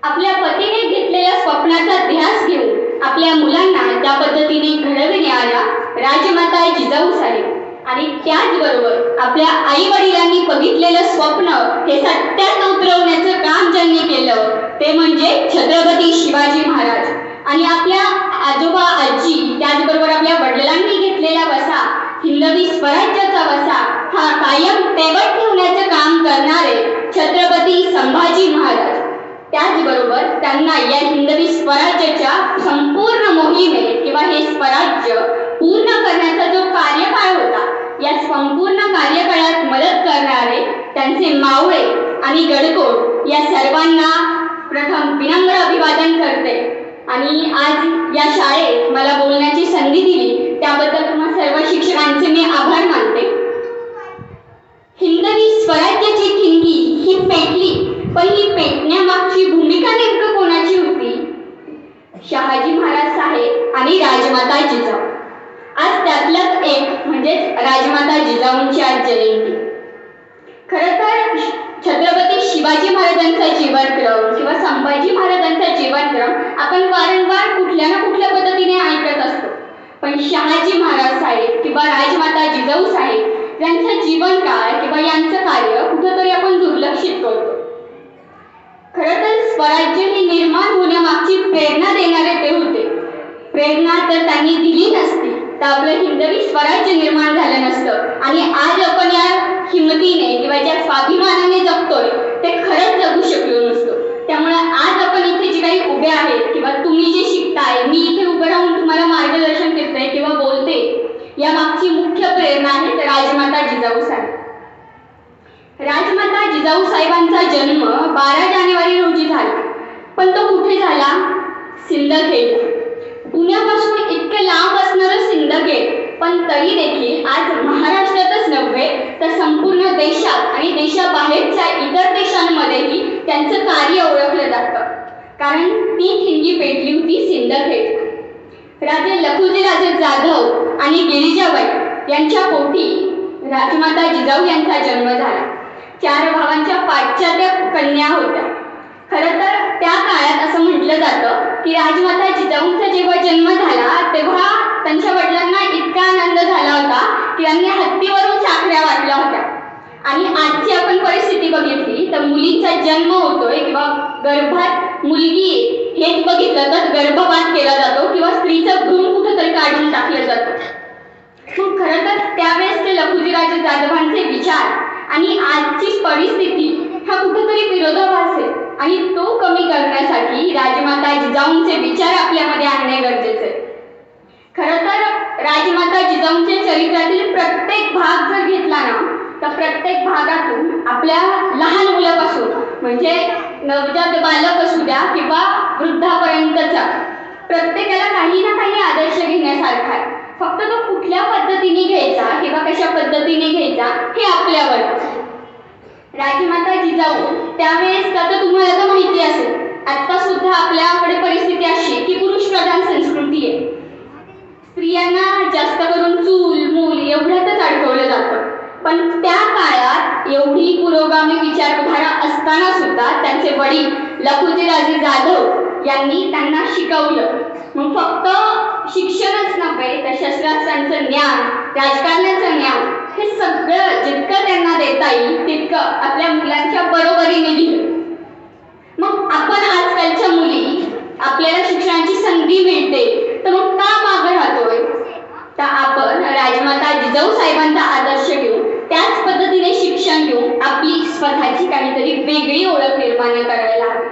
आपल्या पतीने घेतलेल्या स्वप्नाचा ध्यास घेऊन आपल्या मुलांना त्या पद्धतीने घडविणाऱ्या राजमाता जिजाऊसाहेब आणि त्याचबरोबर आपल्या आई वडिलांनी बघितलेलं स्वप्न हे सत्यात उतरवण्याचं काम ज्यांनी केलं ते म्हणजे छत्रपती शिवाजी महाराज आणि आपल्या आजोबा आजी त्याचबरोबर आपल्या वडिलांनी घेतलेला वसा हिंदवी स्वराज्याचा वसा हा कायम तेवत ठेवण्याचं काम करणारे छत्रपती संभाजी महाराज त्याचबरोबर त्यांना या हिंदवी स्वराज्याच्या संपूर्ण मोहिमेत किंवा हे स्वराज्य पूर्ण करण्याचा जो कार्यकाळ होता या संपूर्ण कार्यकाळात मदत करणारे त्यांचे मावळे आणि गडकोट या सर्वांना प्रथम विनम्र अभिवादन करते आणि आज या शाळेत मला बोलण्याची संधी दिली त्याबद्दल तुम्हा सर्व शिक्षकांचे मी आभार मानते। हिंदवी स्वराज्याची ठिणगी ही पेटली पण ही पेटण्यामागची भूमिका नेमकं कोणाची होती? शहाजी महाराज साहेब आणि राजमाता जिजाऊ। आज त्यातलंच एक म्हणजेच राजमाता जिजाऊंची आज जयंती। खरं तर छत्रपती शिवाजी महाराजांचा जीवनक्रम किंवा संभाजी महाराजांचा जीवनक्रम आपण वारंवार कुठल्या ना कुठल्या पद्धतीने ऐकत असतो पण शहाजी महाराज साहेब किंवा राजमाता जिजाऊ साहेब यांचं जीवनकाळ किंवा यांचं कार्य कुठंतरी आपण दुर्लक्षित करतो। खरं तर स्वराज्य हे निर्माण होण्यामागची प्रेरणा देणारे ते होते। प्रेरणा तर त्यांनी दिली नसती तर आपलं हिंदवी स्वराज्य निर्माण झालं नसतं आणि आज आपण या हिमतीने किंवा ज्या स्वाभिमानाने जगतोय ते खरंच जगू शकलो नसतो। त्यामुळे आज आपण इथे जे काही उभे आहेत किंवा तुम्ही जे शिकताय मी इथे उभं राहून तुम्हाला मार्गदर्शन करते किंवा बोलते या मागची मुख्य प्रेरणा आहे राजमाता जिजाऊ साहेब। राजमाता जिजाऊ साहेबांचा जन्म 12 जानेवारी रोजी झाला पण तो कुठे झाला? सिंदखेड। पुण्यापासून इतके लांब असणारं सिंदखेड पण तरी देखील आज महाराष्ट्रातच नव्हे तर संपूर्ण देशात आणि देशाबाहेरच्या इतर देशांमध्येही त्यांचं कार्य ओळखलं जातं कारण ती ठिणगी पेटली होती सिंदखेड। राजे लखुजीराजे जाधव आणि गिरिजाबाई यांच्या पोटी राजमाता जिजाऊ यांचा जन्म झाला। 4 भावांच्या पाठच्या कन्या होत्या। खरं तर त्या काळात असं म्हटलं जातं की राजमाता जिजाऊंचा जेव्हा जन्म झाला तेव्हा त्यांच्या वडिलांना इतका आनंद झाला होता की त्यांनी हत्तीवरून साखऱ्या वाटल्या होत्या आणि आजची आपण परिस्थिती बघितली तर मुलींचा जन्म होतोय किंवा गर्भात मुलगी हेच बघितलं तर गर्भपात केला जातो किंवा स्त्रीचं भ्रूण कुठेतरी काढून टाकलं जातं। खरं तर त्यावेळेस ते लखुजीराजे जाधवांचे विचार आणि आजची परिस्थिती हा कुठेतरी विरोधाभास आहे आणि तो कमी करण्यासाठी राजमाता जिजाऊंचे विचार आपल्यामध्ये आणणे गरजेचे आहे। खरं तर राजमाता जिजाऊंच्या चरित्रातील प्रत्येक भाग जर घेतला ना तर प्रत्येक भागातून आपल्या लहान मुलापासून म्हणजे नवजात बालक असू द्या किंवा वृद्धापर्यंतचा प्रत्येकाला काही ना काही आदर्श घेण्यासारखा आहे। फक्त तो कुठल्या पद्धतीने घ्यायचा किंवा कशा पद्धतीने घ्यायचा हे आपल्यावर। राजमाता जिजाऊ त्यावेळेस आता तुम्हाला तर माहिती असेल आता सुद्धा आपल्याकडे परिस्थिती अशी की पुरुष प्रधान संस्कृती आहे। स्त्रियांना जास्त करून चूल मूल एवढ्यातच अडकवलं जातं पण त्या काळात एवढी पुरोगामी विचारधारा असताना सुद्धा त्यांचे वडील लखुजीराजे जाधव यांनी त्यांना शिकवलं। मग फक्त शिक्षणच नव्हे तर शस्त्रास्त्रांचं ज्ञान राजकारणाचं ज्ञान हे सगळं जितकं त्यांना देता येईल तितकं आपल्या मुलांच्या बरोबरीने दिलं। मग आपण आजकालच्या मुली आपल्याला शिक्षणाची संधी मिळते तर मग का मागे राहतोय? तर आपण राजमाता जिजाऊ साहेबांचा आदर्श घेऊन त्याच पद्धतीने शिक्षण घेऊन आपली स्वतःची काहीतरी वेगळी ओळख निर्माण करायला हवी।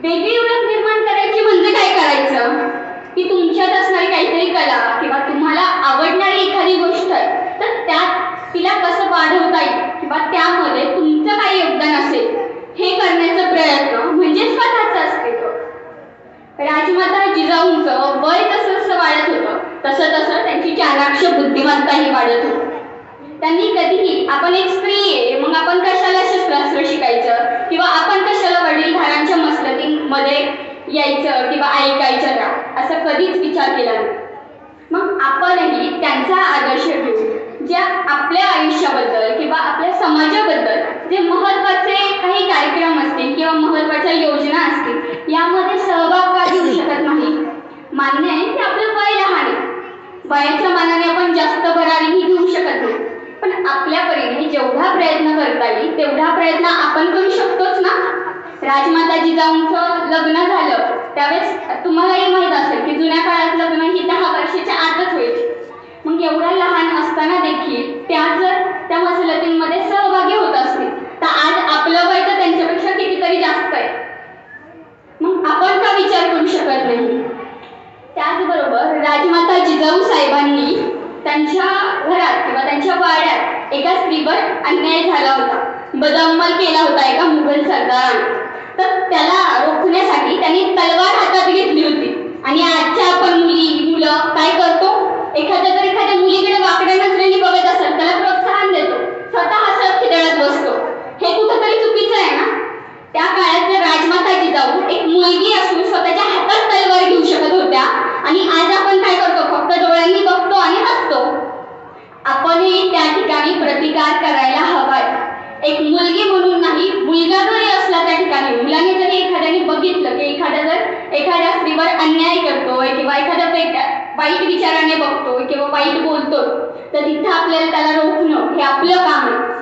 वेगळी ओळख निर्माण करायची म्हणजे काय करायचं की तुमच्यात असणारी काहीतरी कला किंवा तुम्हाला आवडणारी एखादी गोष्ट आहे तर त्यात तिला कसं वाढवता येईल किंवा त्यामध्ये तुमचं काय योगदान असेल हे करण्याचा प्रयत्न म्हणजे स्वतःचं अस्तित्व। राजमाता जिजाऊंचं वय जसं जसं वाढत होतं तसं तसं त्यांची चाणाक्ष बुद्धिमत्ताही वाढत होती। त्यांनी कधीही आपण एक स्त्री आहे मग आपण कशाला शस्त्रास्त्र शिकायचं किंवा आपण कशाला वडीलधारांच्या मसलतीमध्ये यायचं किंवा ऐकायचं का असं कधीच विचार केला नाही। मग आपणही त्यांचा आदर्श घेऊ ज्या आपल्या आयुष्याबद्दल किंवा आपल्या समाजाबद्दल जे महत्त्वाचे काही कार्यक्रम असतील किंवा महत्त्वाच्या योजना राजमाता जिजाऊंचं लग्न झालं त्यावेळेस तुम्हालाही माहीत असेल की जुन्या काळात लग्न ही 10 वर्षाच्या आतच व्हायची. मग एवढ्या लहान असताना देखील त्या जर त्या मसलतींमध्ये सहभागी होत असतील तर आज आपलं वय तर त्यांच्यापेक्षा कितीतरी जास्त आहे. मग आपण का विचार करू शकत नाही? त्याचबरोबर राजमाता जिजाऊ साहेबांनी त्यांच्या घरात किंवा त्यांच्या वाड्यात एका स्त्रीवर अन्याय झाला होता, बदअमल केला होता एका मुघल सरदाराने. तर त्याला रोखण्यासाठी त्यांनी तलवार हातात घेतली होती. आणि आजच्या आपण मुलं काय करतो, एखाद्या मुलीकडे वाकड्या नजरेने बघत असेल त्याला प्रोत्साहन देतो, स्वतः हसत खिदळत बसतो. हे कुठंतरी चुकीचं आहे ना? त्या काळात राजमाता जिजाऊ एक मुलगी असून स्वतःच्या हातात तलवार घेऊ शकत होत्या आणि आज आपण काय करतो, फक्त डोळ्यांनी बघतो आणि हसतो. आपणही त्या ठिकाणी प्रतिकार करायला हवाय. एक मुलगी म्हणून नाही, मुलगा जरी असला त्या ठिकाणी, मुलाने जरी एखाद्याने बघितलं की एखाद्या स्त्रीवर अन्याय करतोय किंवा एखाद्या वाईट विचाराने बघतोय किंवा वाईट बोलतोय तर तिथं आपल्याला त्याला रोखणं हे आपलं काम आहे.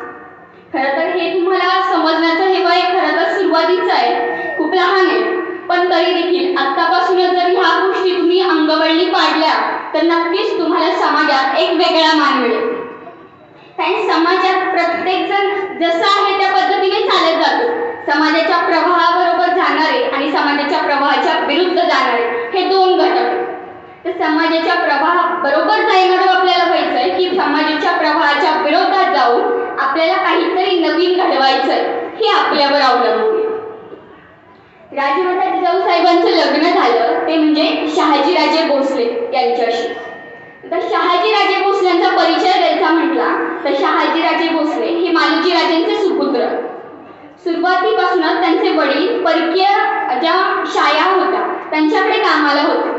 खरं तर हे तुम्हाला समजण्याचं हे वय खरं तर सुरुवातीचं आहे, खूप लहान आहे. पण तरी देखील आत्तापासूनच जर ह्या गोष्टी तुम्ही अंगवळणी पाडल्या तर नक्कीच तुम्हाला समाजात एक वेगळा मान मिळेल. कारण समाजात प्रत्येक जण जसं आहे त्या पद्धतीने चालत जातो. समाजाच्या प्रवाहाबरोबर जाणारे आणि समाजाच्या प्रवाहाच्या विरुद्ध जाणारे हे दोन घटक. तर समाजाच्या प्रवाहाबरोबर जाणारं आपल्याला व्हायचंय की समाजाच्या प्रवाहाच्या विरोधात जाऊन आपल्याला काहीतरी नवीन घडवायचंय हे आपल्यावर अवलंबून. राजमाता जिजाऊ साहेबांचं लग्न झालं ते म्हणजे शहाजीराजे भोसले यांच्याशी. तर शहाजीराजे भोसलेंचा परिचय द्यायचा म्हटला तर शहाजीराजे भोसले हे मालोजी राजेंचे सुपुत्र. सुरुवातीपासूनच त्यांचे वडील परकीय ज्या शाया होत्या त्यांच्याकडे कामाला होते.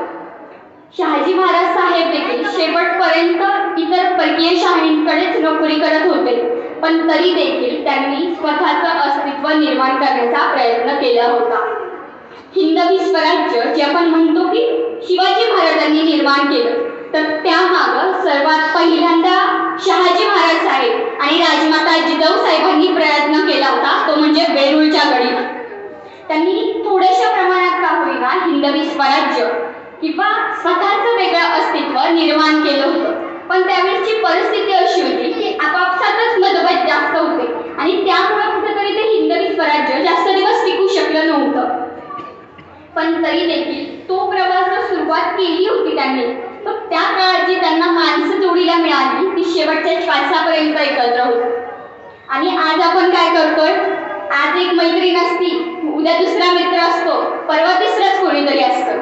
शहाजी महाराज साहेब देखील शेवटपर्यंत इतर परकीय शाहींकडेच नोकरी करत होते. पण तरी देखील त्यांनी स्वतःचं अस्तित्व निर्माण करण्याचा प्रयत्न केला होता. हिंदवी स्वराज्य जे आपण म्हणतो की शिवाजी महाराजांनी निर्माण केलं तर त्यामागं सर्वात पहिल्यांदा शहाजी महाराज साहेब आणि राजमाता जिजाऊ साहेबांनी प्रयत्न केला होता, तो म्हणजे वेरूळच्या गडी. त्यांनी थोड्याशा प्रमाणात का होईना हिंदवी स्वराज्य किंवा स्वतःचं वेगळं अस्तित्व निर्माण केलं होतं. पण त्यावेळेची परिस्थिती अशी होती की आपापसातच मतभेद जास्त होते आणि त्यामुळे कुठेतरी ते हिंदवी स्वराज्य जास्त दिवस टिकू शकलं नव्हतं. पण तरी देखील तो प्रवास सुरुवात केली होती त्यांनी. तर त्या काळात जी त्यांना माणसं जोडीला मिळाली ती शेवटच्या श्वासापर्यंत एकत्र होती. आणि आज आपण काय करतोय, आज एक मैत्रीण असती, उद्या दुसरा मित्र असतो, परवा तिसराच कोणीतरी असतं.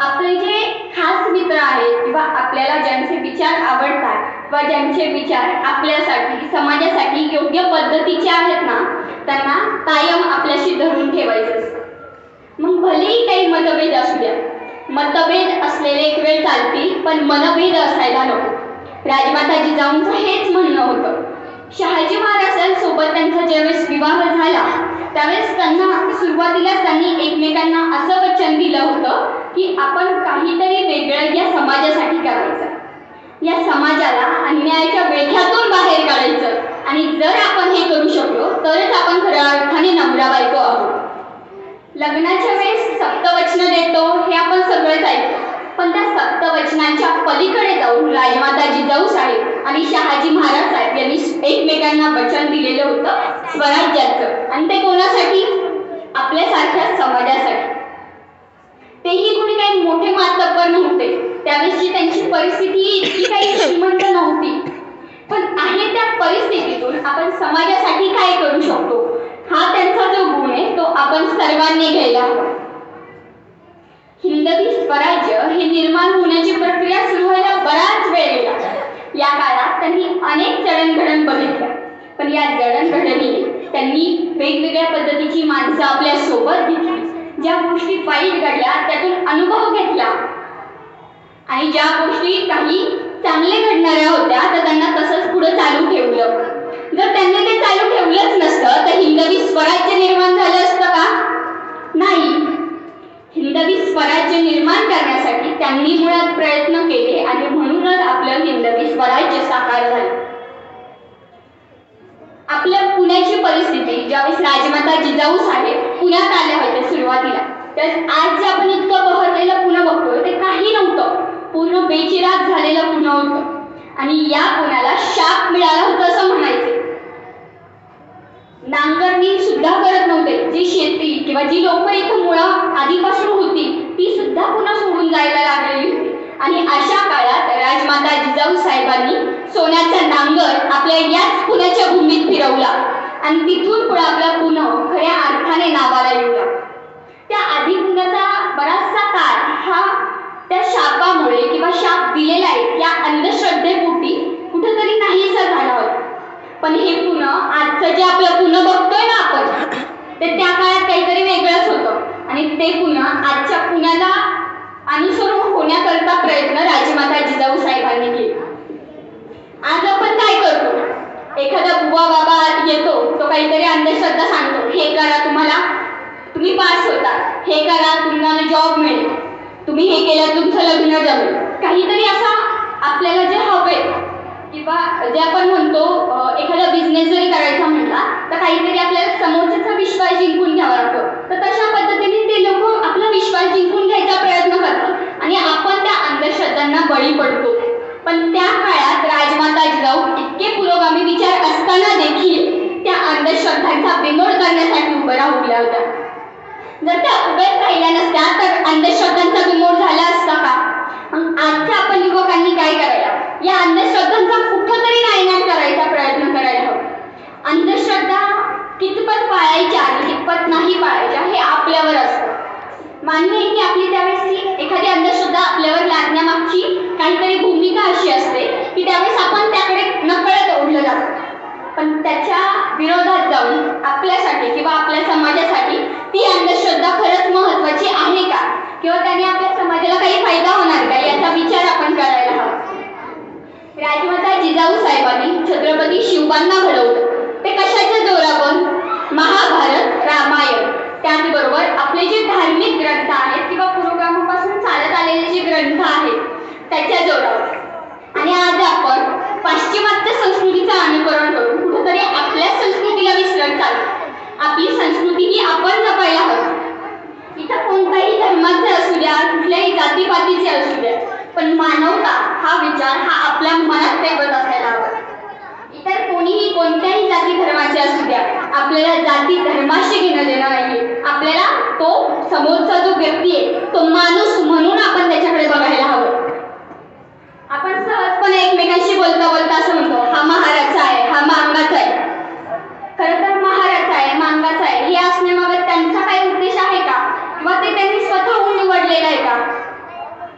आपले जे खास मित्र आहेत किंवा आपल्याला ज्यांचे विचार आवडतात किंवा ज्यांचे विचार आपल्यासाठी समाजासाठी योग्य पद्धतीचे आहेत ना त्यांना कायम आपल्याशी धरून ठेवायचं असतं. मग भलेही काही मतभेद असू द्या, मतभेद असलेले एक वेळ चालतील पण मनभेद असायला नको. राजमाता जिजाऊंचं हेच म्हणणं होतं. शहाजी महाराजांसोबत त्यांचा ज्यावेळेस विवाह झाला त्यावेळेस सुरुवातीला त्यांनी एकमेकांना असं वचन दिलं होतं की आपण काहीतरी वेगळं या समाजासाठी करायचं, या समाजाला अन्यायाच्या वेढ्यातून बाहेर काढायचं आणि जर आपण हे करू शकलो तरच आपण खऱ्या अर्थाने नवरा बायको आहोत. लग्नाच्या वेळेस सप्तवचन देतो हे आपण सगळेच ऐकतो, पण त्या सप्तवचनांच्या पलीकडे जाऊन राजमाता जिजाऊ साहेब आणि शहाजी महाराज साहेब यांनी एकमेकांना वचन दिलेलं होतं स्वराज्याचं. आणि ते कोणासाठी? आपल्यासारख्या समाजासाठी. तेही कुणी काही मोठे मातब्बर नव्हते, त्यावेळेसची त्यांची परिस्थिती इतकी काही श्रीमंत नव्हती. पण आहे त्या परिस्थितीतून आपण समाजासाठी काय करू शकतो हा त्यांचा जो गुण आहे तो आपण सर्वांनी घ्यायला हवा. हिंदवी स्वराज्य हे निर्माण होण्याची प्रक्रिया सुरू व्हायला बराच वेळ गेला. या काळात त्यांनी अनेक जडणघडण बघितल्या, पण या जडणघडणी त्यांनी वेगवेगळ्या पद्धतीची माणसं आपल्या सोबत घेतली. ज्या गोष्टी वाईट घडल्या त्यातून अनुभव घेतला आणि ज्या गोष्टी काही चांगले घडणाऱ्या होत्या तर त्यांना तसंच पुढे चालू ठेवलं. जर त्यांनी ते चालू ठेवलंच नसतं तर हिंदवी स्वराज्य निर्माण झालं असतं का? नाही. हिंदवी स्वराज्य निर्माण करण्यासाठी त्यांनी मुळात प्रयत्न केले आणि म्हणूनच आपलं हिंदवी स्वराज्य साकार झालं. आपल्या पुण्याची परिस्थिती ज्यावेळेस राजमाता जिजाऊ साहेब पुण्यात आल्या होत्या सुरुवातीला. तर आज जे आपण इतकं बहरलेलं पुणे बघतोय ते काही नव्हतं, पूर्ण बेचिराग झालेलं पुणे होतं. आणि या पुण्याला शाप मिळाला होता असं म्हणायचे. नांगरणी सुद्धा करत नव्हते. जी शेती किंवा जी लोक इथं मुळं आधीपासून होती ती सुद्धा पुन्हा सोडून जायला लागलेली होती. आणि अशा काळात राजमाता जिजाऊ साहेबांनी सोन्याचा नांगर आपल्या याच पुण्याच्या भूमीत फिरवला आणि तिथून पुढे आपला पुणे खऱ्या अर्थाने नावाला येऊ लागला. त्या आधी पुण्याचा बराचसा काळ हा त्या शापामुळे किंवा शाप दिलेला आहे या अंधश्रद्धेपोटी कुठेतरी नाहीसा झाला होता. पण हे पुणे आजचं जे आपलं पुणे बघतोय ना आपण, ते त्या काळात काहीतरी वेगळंच होतं. आणि ते पुणे आजच्या पुण्याला अनुसरून होण्याकरता प्रयत्न राजमाता जिजाऊ साहेबांनी केले. आज आपण काय करतो, एखादा बुवा बाबा येतो, तो काहीतरी अंधश्रद्धा सांगतो, हे करा तुम्ही पास होता, हे करा तुम्हाला जॉब मिळेल, तुम्ही हे केलं तुमचं लग्न जमेल, काहीतरी असा आपल्याला जे हवे किंवा जे आपण म्हणतो एखादा बिझनेस जरी करायचा म्हटला तर काहीतरी आपल्याला समोरच्याचा विश्वास जिंकून घ्यावा लागतो. तर तशा पद्धतीने ते लोक आपला विश्वास जिंकून घ्यायचा प्रयत्न करतात आणि आपण त्या अंधश्रद्धांना बळी पडतो. पण त्या काळात राजमाता जिजाऊ इतके पुरोगामी विचार असताना देखील त्या अंधश्रद्धांचा बिमोड करण्यासाठी उभ्या होत्या. जर त्या उभ्याच राहिल्या नसत्या तर अंधश्रद्धांचा बिमोड झाला असता का? आजच्या आपण युवकांनी काय करायला, या अंधश्रद्धांचा कुठंतरी नायनाट करायचा प्रयत्न करायला हवा. अंधश्रद्धा कितपत पाळायच्या आणि कितपत नाही पाळायच्या हे आपल्यावर असतं. मान्य आहे की आपली त्यावेळेस एखादी अंधश्रद्धा आपल्यावर लागण्यामागची काहीतरी भूमिका अशी असते की त्यावेळेस आपण त्याकडे नकळत ओढलं जातो. पण त्याच्या विरोधात जाऊन आपल्यासाठी किंवा आपल्या समाजासाठी ती अंधश्रद्धा खरंच महत्वाची आहे का, किंवा त्याने आपल्या समाजाला काही फायदा होणार का, याचा विचार आपण करायला हवा. राजमाता जिजाऊ साहेबांनी छत्रपती शिवबांना घडवलं. ते कशाच्या जोरावर? महाभारत, रामायण, त्याचबरोबर आपले जे धार्मिक ग्रंथ आहेत किंवा पुरोगामापासून चालत आलेले जे ग्रंथ आहेत त्याच्या जोरावर. आणि आज आपण पाश्चिमात्य संस्कृतीचं अनुकरण करून कुठेतरी आपल्या संस्कृतीला विसरत चालतो. आपली संस्कृती ही आपण जपायला हवी. इथं कोणत्याही धर्माचे असू द्या, कुठल्याही जातीपातीचे असू द्या, पण मानवता हा विचार हा आपल्या मनात ठेवत असायला हवा. इतर कोणीही कोणत्याही जाती धर्माचे असू द्या, आपल्याला जाती धर्माशी घेणं देणं नाहीये. आपल्याला तो समोरचा जो व्यक्ती आहे तो माणूस म्हणून आपण त्याच्याकडे बघायला हवं. आपण सहजपणे एकमेकांशी बोलता बोलता असं म्हणतो, हा महाराचा आहे, हा मांगाचा आहे. खरं तर महाराचा आहे, मांगाचा आहे हे असण्यामागे त्यांचा काही उद्देश आहे का, किंवा ते त्यांनी स्वतःहून निवडलेला आहे का?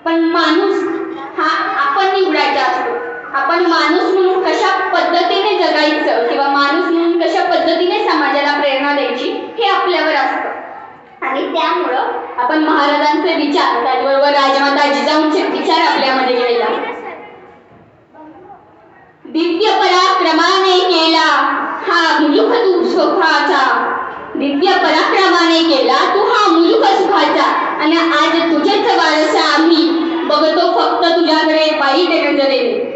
पण माणूस हा आपण निवडायचा असतो. आपण माणूस म्हणून कशा पद्धतीने जगायचं किंवा माणूस म्हणून कशा पद्धतीने समाजाला प्रेरणा द्यायची हे आपल्यावर असतं. आणि त्यामुळं आपण महाराजांचे विचार, त्याचबरोबर राजमाता जिजाऊंचे विचार आपल्यामध्ये घ्यायला. दिव्य पराक्रमाने केला हा मुलुख तू सुखाचा, दिव्य पराक्रमाने केला तू हा मुलुख सुखाचा, आणि आज तुझेच वारस आम्ही बघतो फक्त तुझ्याकडे वाईट नजरेने.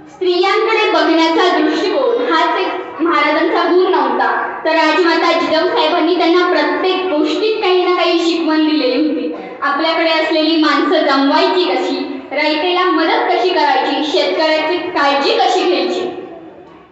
स्त्रियांकडे बघण्याचा दृष्टिकोन हाच एक महाराजांचा गुण नव्हता, तर राजमाता जिजाऊ साहेबांनी त्यांना प्रत्येक गोष्टीत काही ना काही शिकवण दिलेली होती. आपल्याकडे असलेली माणसं जमवायची कशी, रयतेला मदत कशी करायची, शेतकऱ्याची काळजी कशी घ्यायची.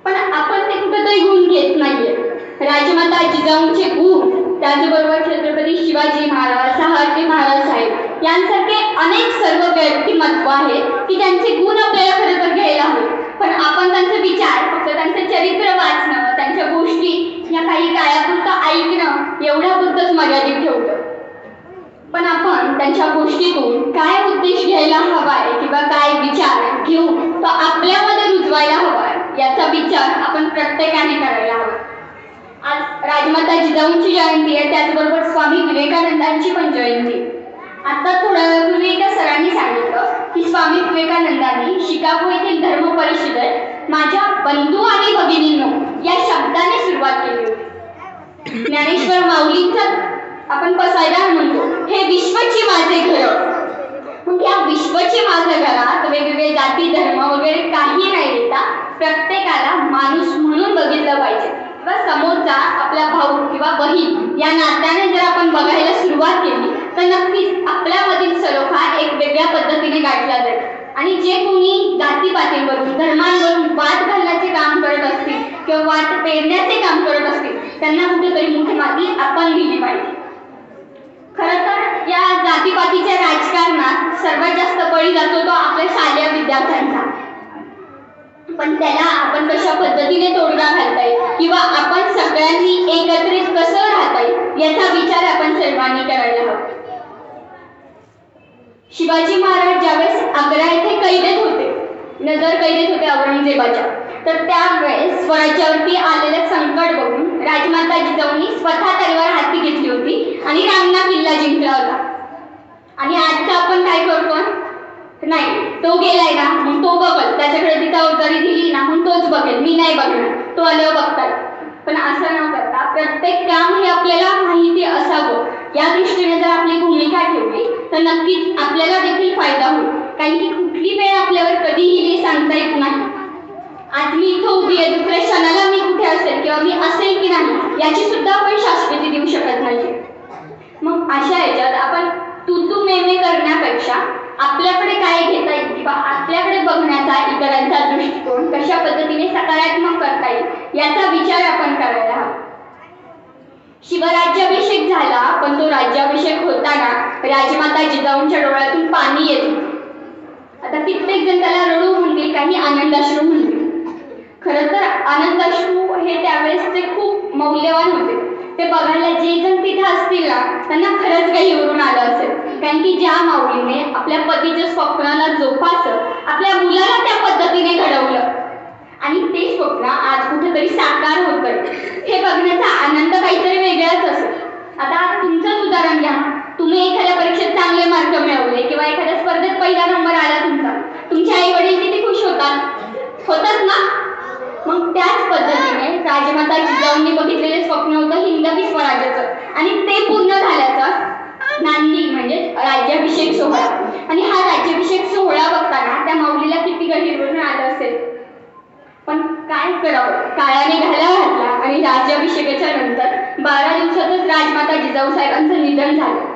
पण आपण ते कुठेतरी गुण घेत नाहीये. राजमाता जिजाऊंचे गुण, त्याचबरोबर छत्रपती शिवाजी महाराज, शहाजी महाराज साहेब यांसारखे अनेक सर्व व्यक्तिमत्व आहेत की त्यांचे गुण आपल्याला खरं तर घ्यायला हवे. पण आपण त्यांचे विचार, फक्त त्यांचं चरित्र वाचणं, त्यांच्या गोष्टी या काही काळापुरतं ऐकणं एवढ्यापुरतंच मर्यादित ठेवतो. पण आपण त्यांच्या गोष्टीतून काय उद्देश घ्यायला हवाय किंवा काय विचार घेऊन तो आपल्यामध्ये रुजवायला हवाय याचा विचार आपण प्रत्येकाने करायला हवा. आज राजमाता जिजाऊंची जयंती आहे, त्याचबरोबर स्वामी विवेकानंदांची पण जयंती. आता थोड्या पूर्वी एका सरांनी सांगितलं की स्वामी विवेकानंदांनी शिकागो येथील धर्म परिषदेत माझ्या बंधू आणि भगिनींनो या शब्दाने सुरुवात केली होती. ज्ञानेश्वर माऊलींचा आपण पसायदान म्हणतो, हे विश्वची माझे घर. मग या विश्वची माझ्या घरात वेगवेगळे जाती धर्म वगैरे काही नाही देता प्रत्येकाला माणूस म्हणून बघितलं पाहिजे. किंवा समोरचा आपला भाऊ किंवा बहीण या नात्याने जर आपण बघायला सुरुवात केली तर नक्कीच आपल्यामधील सलोखा एक वेगळ्या पद्धतीने गाठला जाईल. आणि जे कोणी जातीपातींवरून धर्मांवरून वाद घालण्याचे काम करत असतील किंवा वाद पेरण्याचे काम करत असतील त्यांना कुठेतरी मोठी माती आपण दिली पाहिजे. खरं तर या जातीपातीच्या राजकारणात सर्वात जास्त बळी जातो तो आपल्या शालेय विद्यार्थ्यांचा. पण त्याला आपण कशा पद्धतीने तोडगा घालता येईल किंवा आपण सगळ्यांनी एकत्रित कसं राहता येईल याचा विचार आपण सर्वांनी करायला हवा. शिवाजी महाराज ज्यावेळेस आग्रा येथे कैदेत होते, नजर कैदेत होते औरंगजेबाच्या, तर त्यावेळेस स्वराज्यावरती आलेलं संकट बघून राजमाता जिजाऊंनी स्वतः तलवार हाती घेतली होती आणि रामना किल्ला जिंकला होता. आणि आता आपण काय करतो, नाही तो गेलाय ना मग तो बघल, त्याच्याकडे ती जबाबदारी दिली ना मग तोच बघेल, मी नाही बघणार, तो आल्यावर बघतात. पण असं न करता प्रत्येक काम हे आपल्याला माहिती असावं या दृष्टीने जर आपली भूमिका ठेवली तर नक्कीच आपल्याला देखील फायदा होईल. कारण की कुठली वेळ आपल्यावर कधी येईल सांगता येत नाही. आज मी इथं उभी आहे, दुसऱ्या क्षणाला मी कुठे असेल किंवा मी असेल की नाही याची सुद्धा आपण शाश्वती देऊ शकत नाही. मग अशा याच्यात आपण तू मे करण्यापेक्षा आपल्याकडे काय घेता येईल किंवा आपल्याकडे बघण्याचा इतरांचा दृष्टिकोन कशा पद्धतीने सकारात्मक करता येईल याचा विचार आपण करायला हवा. शिवराज्याभिषेक झाला पण तो राज्याभिषेक होताना राजमाता जिजाऊंच्या डोळ्यातून पाणी येत होते. आता कित्येक जण त्याला रडू म्हणतील, काही आनंदाश्रू म्हणतील. खरं तर आनंदाश्रू हे त्यावेळेस ते खूप मौल्यवान होते. ते बघायला जे जण तिथे असतील ना त्यांना खरंच काही उरून आलं असेल. कारण की ज्या माऊलीने आपल्या पतीच्या स्वप्नाला जोपासत आपल्या मुलाला त्या पद्धतीने घडवलं आणि ते स्वप्न आज कुठेतरी साकार होतंय हे बघण्याचा आनंद काहीतरी वेगळाच असेल. आता तुमचंच उदाहरण घ्या, तुम्ही एखाद्या परीक्षेत चांगले मार्क मिळवले किंवा एखाद्या स्पर्धेत पहिला नंबर आला तुमचा, तुमचे आई वडील किती खुश होतात ना. मग त्याच पद्धतीने राजमाता जिजाऊंनी बघितलेले स्वप्न होतं हिंदवी स्वराज्याचं आणि ते पूर्ण झाल्याचं नांदी म्हणजे राज्याभिषेक सोहळा. आणि हा राज्याभिषेक सोहळा बघताना त्या माऊलीला किती गहिरून आलं असेल. पण काय करावं, काळाने घाला घातला आणि राज्याभिषेकाच्या नंतर 12 दिवसातच राजमाता जिजाऊ साहेबांचं निधन झालं.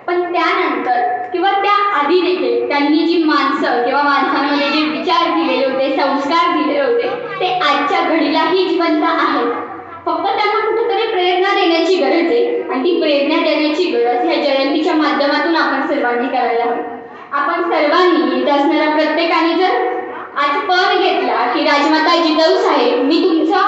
पण त्यानंतर किंवा त्या आधी देखील त्यांनी जी माणसं किंवा माणसांमध्ये जे विचार दिलेले होते, संस्कार दिलेले होते ते आजच्या घडीलाही जिवंत आहेत. फक्त त्यांना कुठेतरी प्रेरणा देण्याची गरज आहे आणि ती प्रेरणा देण्याची गरज ह्या जयंतीच्या माध्यमातून आपण सर्वांनी करायला हवी. आपण सर्वांनी इथे असणाऱ्या प्रत्येकाने जर आज पण घेतला की राजमाता जिजाऊ साहेब मी तुमचा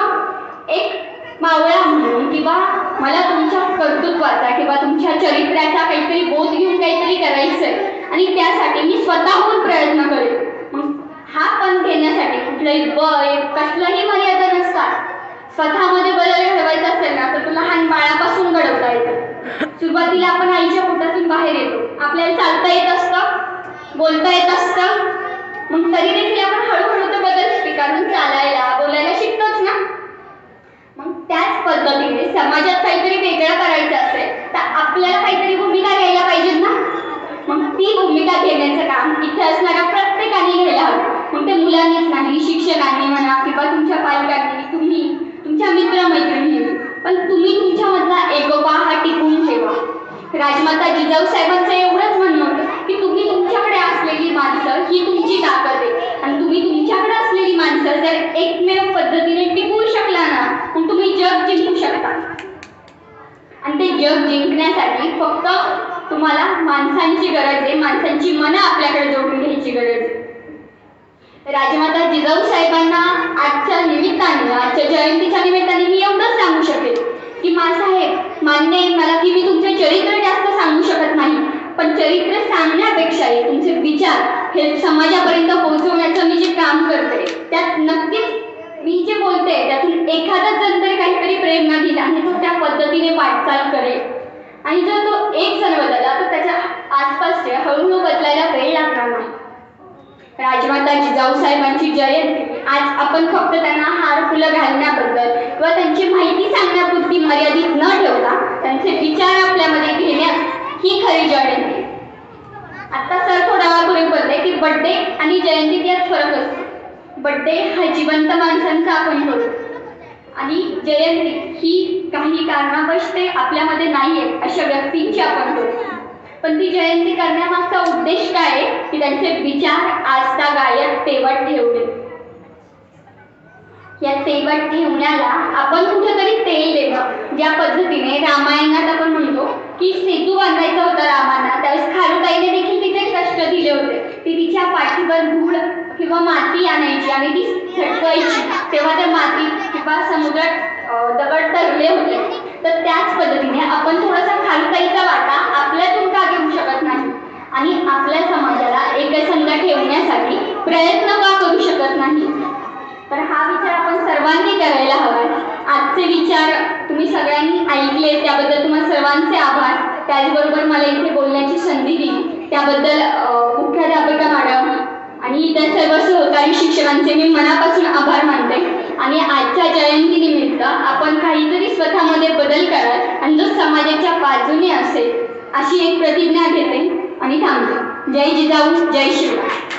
एक मावळा म्हणून किंवा मला तुमच्या कर्तृत्वाचा किंवा तुमच्या चरित्राचा काहीतरी बोध घेऊन काहीतरी करायचंय आणि त्यासाठी मी स्वतःहून प्रयत्न करेन. मग हा पण घेण्यासाठी कुठलंही वय कसलंही मर्यादा नसतात. स्वतःमध्ये बदल घडवायचा असेल ना तर तुला लहान बाळापासून घडवता येतं. सुरुवातीला आपण आईच्या पोटातून बाहेर येतो, आपल्याला चालता येत असतं, बोलता येत असतं, मग तरी देखील आपण हळूहळू तो बदल स्वीकारून चालायला बोलायला शिकतोच ना. मग त्याच पद्धतीने समाजात काहीतरी वेगळं करायचं असेल तर आपल्याला काहीतरी भूमिका घ्यायला पाहिजे ना. मग ती भूमिका घेण्याचं काम इथे असणाऱ्या प्रत्येकाने घ्यायला हवं. मग ते मुलांनीच नाही, शिक्षकांनी म्हणा किंवा तुमच्या पालकांनी, तुम्ही तुमच्या मित्रमैत्रिणी, पण तुम्ही तुमच्यामधला एकोपा हा टिकवून ठेवा. राजमाता जिजाऊ साहेबांचं एवढंच म्हणणं होतं की तुम्ही तुमच्याकडे असलेली माणसं ही तुमची ताकद आहे आणि तुम्ही तुमच्याकडे असलेली माणसं जर एकमेव पद्धतीने टिकवू शकला ना मग तुम्ही जग जिंकू शकता. आणि ते जग जिंकण्यासाठी फक्त तुम्हाला माणसांची गरज आहे, माणसांची मनं आपल्याकडे जोडून घ्यायची गरज आहे. राजमाता जिजाऊ साहेबांना आजच्या निमित्ताने, आजच्या जयंतीच्या निमित्ताने मी एवढंच सांगू शकेल की मासाहेब मान्य आहे मला की मी तुमचे चरित्र जास्त सांगू शकत नाही, पण चरित्र सांगण्यापेक्षाही तुमचे विचार हे समाजापर्यंत पोहोचवण्याचं मी जे काम करते त्यात नक्कीच मी जे बोलते त्यातून एखादाच जण तरी काहीतरी प्रेरणा दिला आणि तो त्या पद्धतीने वाटचाल करेल. आणि जर तो एक जण बदलला तर त्याच्या आसपासचे हळूहळू बदलायला वेळ लागणार नाही. राजमाता जिजाऊ साहेबांची जयंती आज आपण फक्त त्यांना हार फुलं घालण्याबद्दल किंवा त्यांची माहिती सांगण्यापुरती मर्यादित न ठेवता त्यांचे विचार आपल्यामध्ये घेण्यात ही खरी जयंती. आता सर थोडा वेळापूर्वी बोलले की बड्डे आणि जयंती यात फरक असतो. बड्डे हा जिवंत माणसांचा आपण करतो आणि जयंती ही काही कारणावश ते आपल्यामध्ये नाही आहेत अशा व्यक्तींची आपण करतो. पण ती जयंती करण्यामागचा उद्देश काय आहे की त्यांचे विचार आजतागायत तेवत ठेवले. या तेवत ठेवण्याला आपण कुठेतरी तेल देणं, ज्या पद्धतीने रामायणात आपण म्हणतो की सेतू बांधायचा होता रामांना, त्यावेळेस खारुताईने देखील तिथे कष्ट दिले होते. ती तिच्या पाठीवर धूळ किंवा माती आणायची आणि ती झटकायची, तेव्हा त्या माती किंवा समुद्रात दगड तरले होते. तर त्याच पद्धतीने आपण थोडासा खारुताईचा वाटा आपल्यातून का घेऊ शकत नाही आणि आपल्या समाजाला एकसंध ठेवण्यासाठी प्रयत्न का करू शकत नाही. तर हा विचार आपण सर्वांनी करायला हवा. आजचे विचार तुम्ही सगळ्यांनी ऐकले त्याबद्दल तुम्हाला सर्वांचे आभार. त्याचबरोबर मला इथे बोलण्याची संधी दिली त्याबद्दल मुख्याध्यापिका मॅडम आणि इतर सर्व सहकारी शिक्षकांचे मी मनापासून आभार मानते. आणि आजच्या जयंतीनिमित्त आपण काहीतरी स्वतःमध्ये बदल कराल आणि जो समाजाच्या बाजूने असेल अशी एक प्रतिज्ञा घेते आणि थांबते. जय जिजाऊ, जय शिवराय.